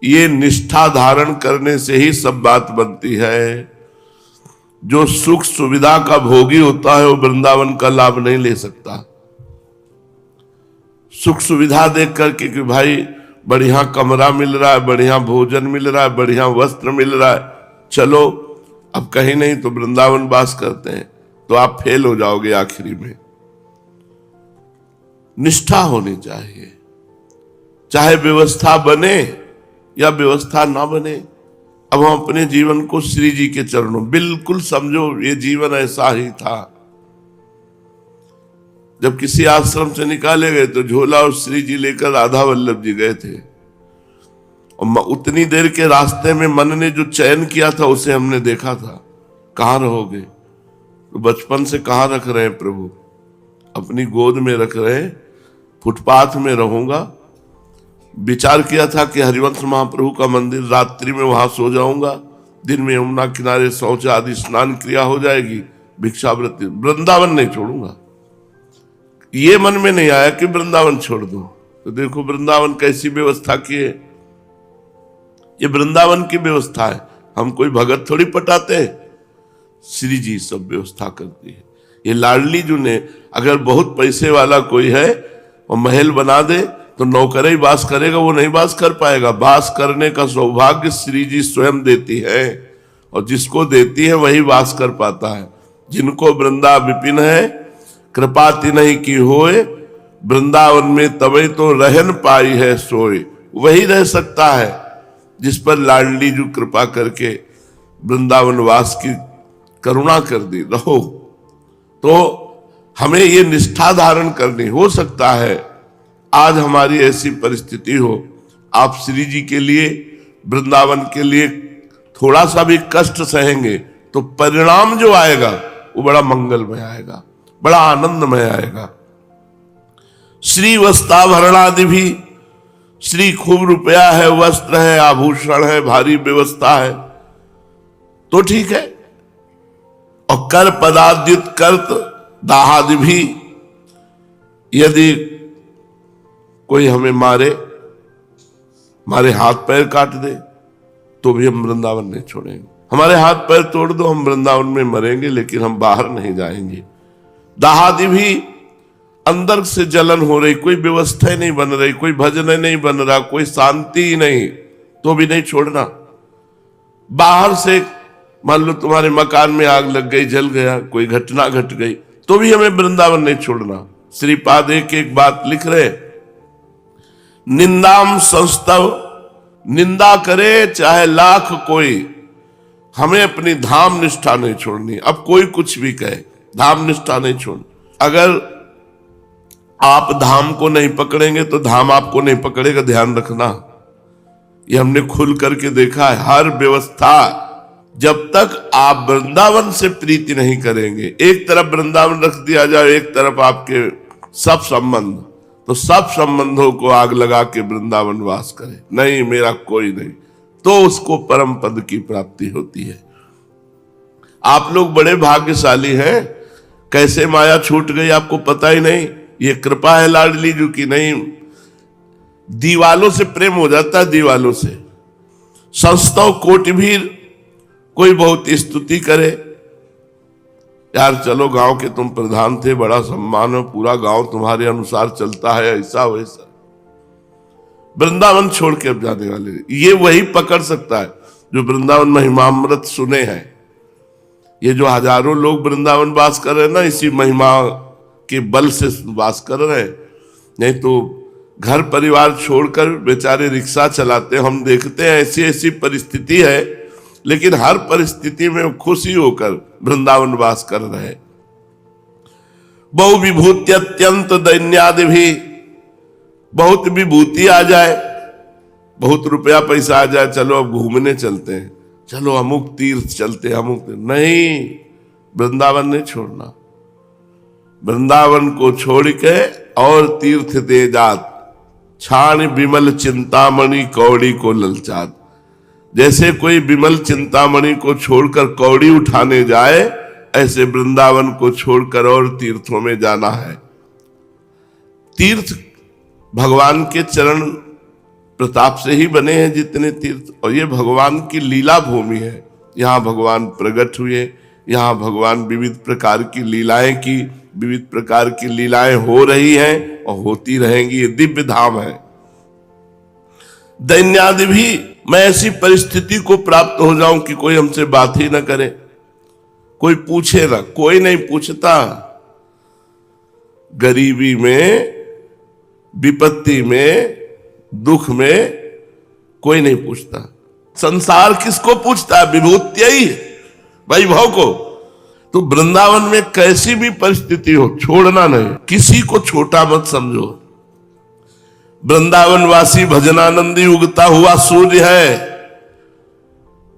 ये निष्ठा धारण करने से ही सब बात बनती है। जो सुख सुविधा का भोगी होता है वो वृंदावन का लाभ नहीं ले सकता। सुख सुविधा देख करके कि भाई बढ़िया कमरा मिल रहा है, बढ़िया भोजन मिल रहा है, बढ़िया वस्त्र मिल रहा है, चलो अब कहीं नहीं तो वृंदावन वास करते हैं, तो आप फेल हो जाओगे आखिरी में। निष्ठा होनी चाहिए, चाहे व्यवस्था बने या व्यवस्था ना बने। अब हम अपने जीवन को श्री जी के चरणों, बिल्कुल समझो ये जीवन ऐसा ही था। जब किसी आश्रम से निकाले गए तो झोला और श्री जी लेकर राधा वल्लभ जी गए थे, और उतनी देर के रास्ते में मन ने जो चयन किया था उसे हमने देखा था। कहाँ रहोगे? तो बचपन से कहाँ रख रहे हैं प्रभु? अपनी गोद में रख रहे हैं, फुटपाथ में रहूंगा। विचार किया था कि हरिवंश महाप्रभु का मंदिर, रात्रि में वहां सो जाऊंगा, दिन में यमुना किनारे शौच आदि स्नान क्रिया हो जाएगी, भिक्षावृत्ति, वृंदावन नहीं छोड़ूंगा। ये मन में नहीं आया कि वृंदावन छोड़ दूं। तो देखो वृंदावन कैसी व्यवस्था की है। ये वृंदावन की व्यवस्था है, हम कोई भगत थोड़ी पटाते हैं, श्री जी सब व्यवस्था करती है। ये लाडली जी ने, अगर बहुत पैसे वाला कोई है और महल बना दे तो नौकर ही वास करेगा, वो नहीं वास कर पाएगा। वास करने का सौभाग्य श्री जी स्वयं देती है, और जिसको देती है वही वास कर पाता है। जिनको वृंदा विपिन है, कृपा तिन्हि की होए, वृंदावन में तबै तो रहन पाई है सोए। वही रह सकता है जिस पर लाडली जी कृपा करके वृंदावन वास की करुणा कर दी। रहो तो हमें ये निष्ठा धारण करनी। हो सकता है आज हमारी ऐसी परिस्थिति हो, आप श्री जी के लिए, वृंदावन के लिए थोड़ा सा भी कष्ट सहेंगे तो परिणाम जो आएगा वो बड़ा मंगलमय आएगा, बड़ा आनंदमय आएगा। श्री वस्त्राभरणादि भी, श्री खूब रुपया है, वस्त्र है, आभूषण है, भारी व्यवस्था है तो ठीक है। और कर पदाद्युत कर्त दाहादि भी, यदि कोई हमें मारे, हमारे हाथ पैर काट दे तो भी हम वृंदावन नहीं छोड़ेंगे। हमारे हाथ पैर तोड़ दो, हम वृंदावन में मरेंगे लेकिन हम बाहर नहीं जाएंगे। दाहादि भी, अंदर से जलन हो रही, कोई व्यवस्था नहीं बन रही, कोई भजन नहीं बन रहा, कोई शांति ही नहीं, तो भी नहीं छोड़ना। बाहर से मान लो तुम्हारे मकान में आग लग गई, जल गया, कोई घटना घट गई, तो भी हमें वृंदावन नहीं छोड़ना। श्रीपाद एक बात लिख रहे, निंदाम संस्तव, निंदा करे चाहे लाख कोई, हमें अपनी धाम निष्ठा नहीं छोड़नी। अब कोई कुछ भी कहे, धाम निष्ठा नहीं छोड़नी। अगर आप धाम को नहीं पकड़ेंगे तो धाम आपको नहीं पकड़ेगा, ध्यान रखना। ये हमने खुल करके देखा है। हर व्यवस्था, जब तक आप वृंदावन से प्रीति नहीं करेंगे, एक तरफ वृंदावन रख दिया जाए, एक तरफ आपके सब संबंध, तो सब संबंधों को आग लगा के वृंदावन वास करे, नहीं मेरा कोई नहीं, तो उसको परम पद की प्राप्ति होती है। आप लोग बड़े भाग्यशाली हैं, कैसे माया छूट गई आपको पता ही नहीं। ये कृपा है लाडली जी की। नहीं, दीवालों से प्रेम हो जाता है, दीवालों से। संस्तव कोटि भी, कोई बहुत स्तुति करे, यार चलो गांव के तुम प्रधान थे, बड़ा सम्मान हो, पूरा गांव तुम्हारे अनुसार चलता है, ऐसा वैसा। वृंदावन छोड़ के अब जाने वाले, ये वही पकड़ सकता है जो वृंदावन महिमामृत सुने हैं। ये जो हजारों लोग वृंदावन वास कर रहे हैं ना, इसी महिमा के बल से वास कर रहे हैं। नहीं तो घर परिवार छोड़कर बेचारे रिक्शा चलाते, हम देखते हैं ऐसी ऐसी परिस्थिति है, लेकिन हर परिस्थिति में खुशी होकर वृंदावन वास कर रहे। बहु विभूति अत्यंत दैन्यादि भी, बहुत विभूति आ जाए, बहुत रुपया पैसा आ जाए, चलो अब घूमने चलते हैं, चलो अमुक तीर्थ चलते हैं, अमुक नहीं, वृंदावन नहीं छोड़ना। वृंदावन को छोड़ के और तीर्थ दे जात, छाण विमल चिंतामणि कौड़ी को ललचात। जैसे कोई विमल चिंतामणि को छोड़कर कौड़ी उठाने जाए, ऐसे वृंदावन को छोड़कर और तीर्थों में जाना है। तीर्थ भगवान के चरण प्रताप से ही बने हैं जितने तीर्थ, और ये भगवान की लीला भूमि है। यहाँ भगवान प्रकट हुए, यहाँ भगवान विविध प्रकार की लीलाएं की, विविध प्रकार की लीलाएं हो रही हैं और होती रहेंगी। ये दिव्य धाम है। दैन्यादि भी मैं ऐसी परिस्थिति को प्राप्त हो जाऊं कि कोई हमसे बात ही ना करे, कोई पूछे ना, कोई नहीं पूछता। गरीबी में, विपत्ति में, दुख में कोई नहीं पूछता। संसार किसको पूछता है? विभूत्यई, वैभव को। तो वृंदावन में कैसी भी परिस्थिति हो, छोड़ना नहीं, किसी को छोटा मत समझो। वृंदावन वासी भजनानंदी उगता हुआ सूर्य है।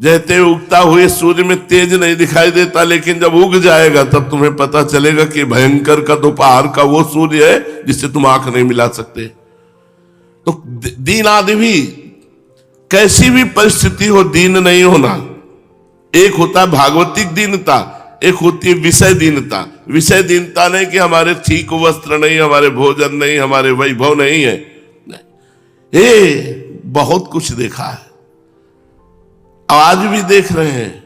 जैसे उगता हुए सूर्य में तेज नहीं दिखाई देता, लेकिन जब उग जाएगा तब तुम्हें पता चलेगा कि भयंकर का दोपहर का वो सूर्य है जिससे तुम आंख नहीं मिला सकते। तो दीन आदि भी, कैसी भी परिस्थिति हो, दीन नहीं होना। एक होता है भागवतिक दीनता, एक होती है विषय दीनता। विषय दीनता नहीं कि हमारे ठीक वस्त्र नहीं, हमारे भोजन नहीं, हमारे वैभव नहीं है। ये बहुत कुछ देखा है, आज भी देख रहे हैं।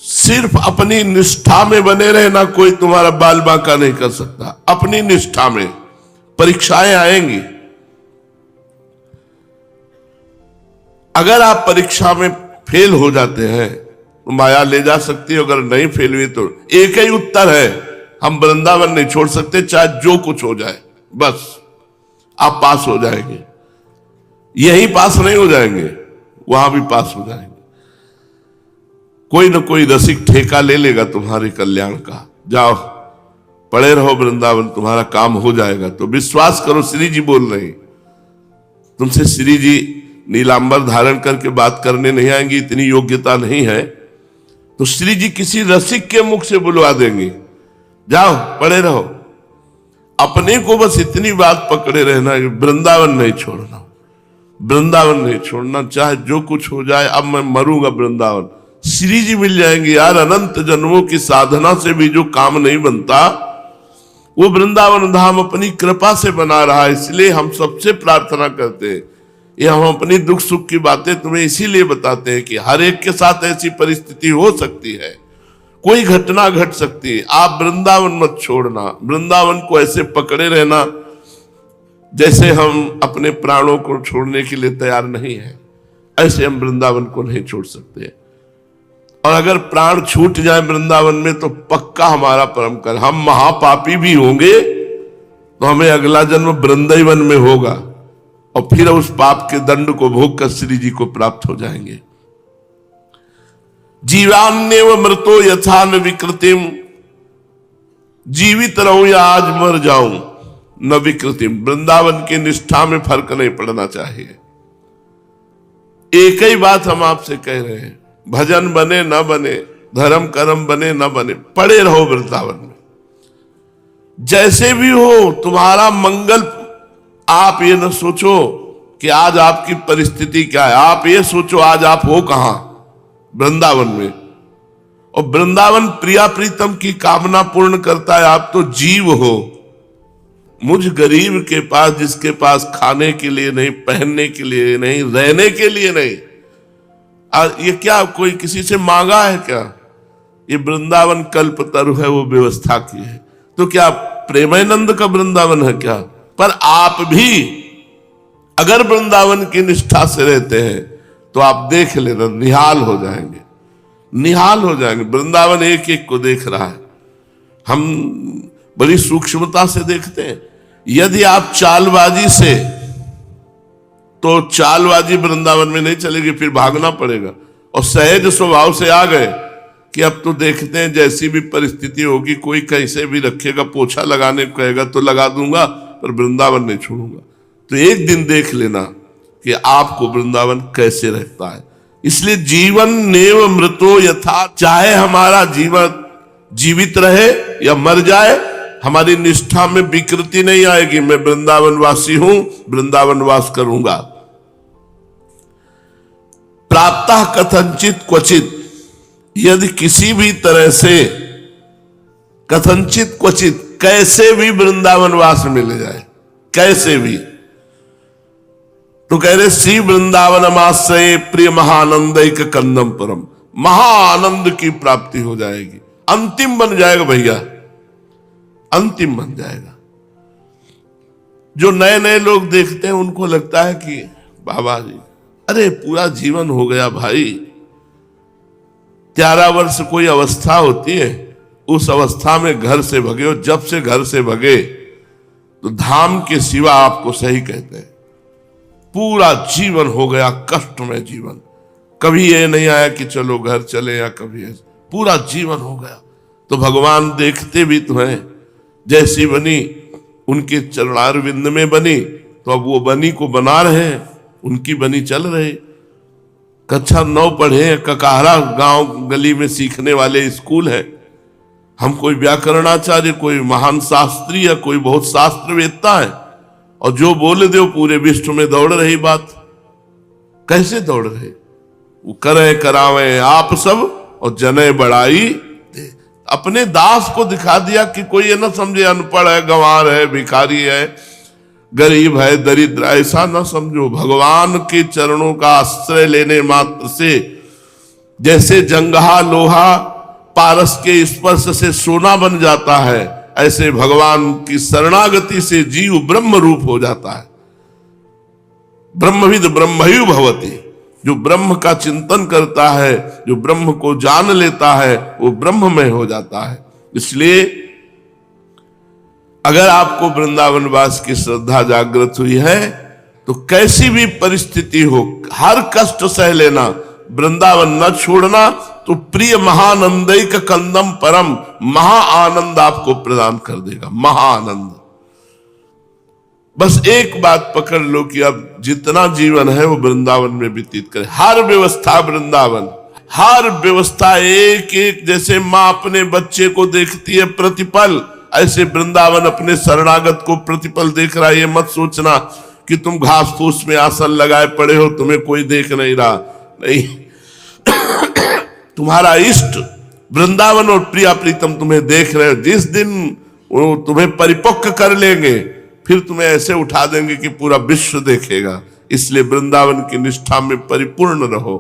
सिर्फ अपनी निष्ठा में बने रहना, कोई तुम्हारा बाल बांका नहीं कर सकता। अपनी निष्ठा में परीक्षाएं आएंगी, अगर आप परीक्षा में फेल हो जाते हैं तो माया ले जा सकती है, अगर नहीं फेल हुई तो एक ही उत्तर है, हम वृंदावन नहीं छोड़ सकते, चाहे जो कुछ हो जाए, बस आप पास हो जाएंगे। यही पास नहीं हो जाएंगे, वहां भी पास हो जाएंगे। कोई ना कोई रसिक ठेका ले लेगा तुम्हारे कल्याण का। जाओ पड़े रहो वृंदावन, तुम्हारा काम हो जाएगा। तो विश्वास करो, श्री जी बोल रहे हैं तुमसे। श्री जी नीलांबर धारण करके बात करने नहीं आएंगी, इतनी योग्यता नहीं है। तो श्री जी किसी रसिक के मुख से बुलवा देंगे, जाओ पड़े रहो। अपने को बस इतनी बात पकड़े रहना कि वृंदावन नहीं छोड़ना, वृंदावन नहीं छोड़ना, चाहे जो कुछ हो जाए। अब मैं मरूंगा वृंदावन, श्री जी मिल जाएंगे। यार अनंत जन्मों की साधना से भी जो काम नहीं बनता, वो वृंदावन धाम अपनी कृपा से बना रहा है। इसलिए हम सबसे प्रार्थना करते हैं, ये हम अपनी दुख सुख की बातें तुम्हें इसीलिए बताते हैं कि हर एक के साथ ऐसी परिस्थिति हो सकती है, कोई घटना घट सकती है। आप वृंदावन मत छोड़ना, वृंदावन को ऐसे पकड़े रहना जैसे हम अपने प्राणों को छोड़ने के लिए तैयार नहीं है, ऐसे हम वृंदावन को नहीं छोड़ सकते। और अगर प्राण छूट जाए वृंदावन में तो पक्का हमारा परम कर, हम महापापी भी होंगे तो हमें अगला जन्म वृंदावन में होगा, और फिर उस पाप के दंड को भोग कर श्री जी को प्राप्त हो जाएंगे। जीवान्यव मृतो यथा न विकृतिम, जीवित रहूं या आज मर जाऊं, न विकृतिम। वृंदावन की निष्ठा में फर्क नहीं पड़ना चाहिए। एक ही बात हम आपसे कह रहे हैं, भजन बने न बने, धर्म कर्म बने न बने, पड़े रहो वृंदावन में। जैसे भी हो तुम्हारा मंगल। आप ये न सोचो कि आज आपकी परिस्थिति क्या है, आप ये सोचो आज आप हो कहां, वृंदावन में। और वृंदावन प्रिया प्रीतम की कामना पूर्ण करता है। आप तो जीव हो, मुझ गरीब के पास, जिसके पास खाने के लिए नहीं, पहनने के लिए नहीं, रहने के लिए नहीं। ये क्या कोई किसी से मांगा है क्या? ये वृंदावन कल्पतरु है, वो व्यवस्था की है। तो क्या प्रेमानंद का वृंदावन है क्या? पर आप भी अगर वृंदावन की निष्ठा से रहते हैं तो आप देख लेना, निहाल हो जाएंगे, निहाल हो जाएंगे। वृंदावन एक एक को देख रहा है। हम बड़ी सूक्ष्मता से देखते हैं। यदि आप चालबाजी से, तो चालबाजी वृंदावन में नहीं चलेगी, फिर भागना पड़ेगा। और सहज स्वभाव से आ गए कि अब तो देखते हैं जैसी भी परिस्थिति होगी, कोई कैसे भी रखेगा, पोछा लगाने को कहेगा तो लगा दूंगा, पर वृंदावन नहीं छोड़ूंगा। तो एक दिन देख लेना कि आपको वृंदावन कैसे रहता है। इसलिए जीवन नेव मृतो यथा, चाहे हमारा जीवन जीवित रहे या मर जाए, हमारी निष्ठा में विकृति नहीं आएगी। मैं वृंदावन वासी हूं, वृंदावन वास करूंगा। प्राप्तः कथंचित क्वचित, यदि किसी भी तरह से, कथंचित क्वचित, कैसे भी वृंदावन वास मिल जाए, कैसे भी, तो कह रहे श्री वृंदावन आश्रय प्रिय महानंदिक कंदम परम, महाआनंद की प्राप्ति हो जाएगी, अंतिम बन जाएगा भैया, अंतिम बन जाएगा। जो नए नए लोग देखते हैं उनको लगता है कि बाबा जी, अरे पूरा जीवन हो गया भाई, 11 वर्ष कोई अवस्था होती है, उस अवस्था में घर से भगे हो, जब से घर से भगे तो धाम के सिवा आपको सही कहते हैं पूरा जीवन हो गया कष्टमय जीवन, कभी ये नहीं आया कि चलो घर चले, या कभी पूरा जीवन हो गया। तो भगवान देखते भी तो हैं, जैसी बनी उनके चरणारविंद में बनी, तो अब वो बनी को बना रहे हैं, उनकी बनी चल रहे। कक्षा 9 पढ़े, ककाहरा गांव गली में सीखने वाले स्कूल है, हम कोई व्याकरणाचार्य, कोई महान शास्त्री या कोई बहुत शास्त्रवेत्ता है, और जो बोले दो पूरे विश्व में दौड़ रही बात। कैसे दौड़ रहे? वो करे करावे आप सब और जने बढ़ाई दे। अपने दास को दिखा दिया कि कोई ये ना समझे अनपढ़ है, गंवार है, भिखारी है, गरीब है, दरिद्र, ऐसा ना समझो। भगवान के चरणों का आश्रय लेने मात्र से जैसे जंगहा लोहा पारस के स्पर्श से सोना बन जाता है, ऐसे भगवान की शरणागति से जीव ब्रह्म रूप हो जाता है। ब्रह्मविद ब्रह्मयु भवति, जो ब्रह्म का चिंतन करता है, जो ब्रह्म को जान लेता है, वो ब्रह्ममय हो जाता है। इसलिए अगर आपको वृंदावन वास की श्रद्धा जागृत हुई है तो कैसी भी परिस्थिति हो, हर कष्ट सह लेना, वृंदावन न छोड़ना, तो प्रिय महानंदिक कंदम परम, महा आनंद आपको प्रदान कर देगा, महाआनंद। बस एक बात पकड़ लो कि अब जितना जीवन है वो वृंदावन में व्यतीत करे। हर व्यवस्था वृंदावन, हर व्यवस्था एक एक, जैसे माँ अपने बच्चे को देखती है प्रतिपल, ऐसे वृंदावन अपने शरणागत को प्रतिपल देख रहा है। ये मत सोचना कि तुम घास फूस में आसन लगाए पड़े हो, तुम्हें कोई देख नहीं रहा, नहीं। तुम्हारा इष्ट वृंदावन और प्रिया प्रीतम तुम्हें देख रहे हो। जिस दिन वो तुम्हें परिपक्व कर लेंगे, फिर तुम्हें ऐसे उठा देंगे कि पूरा विश्व देखेगा। इसलिए वृंदावन की निष्ठा में परिपूर्ण रहो।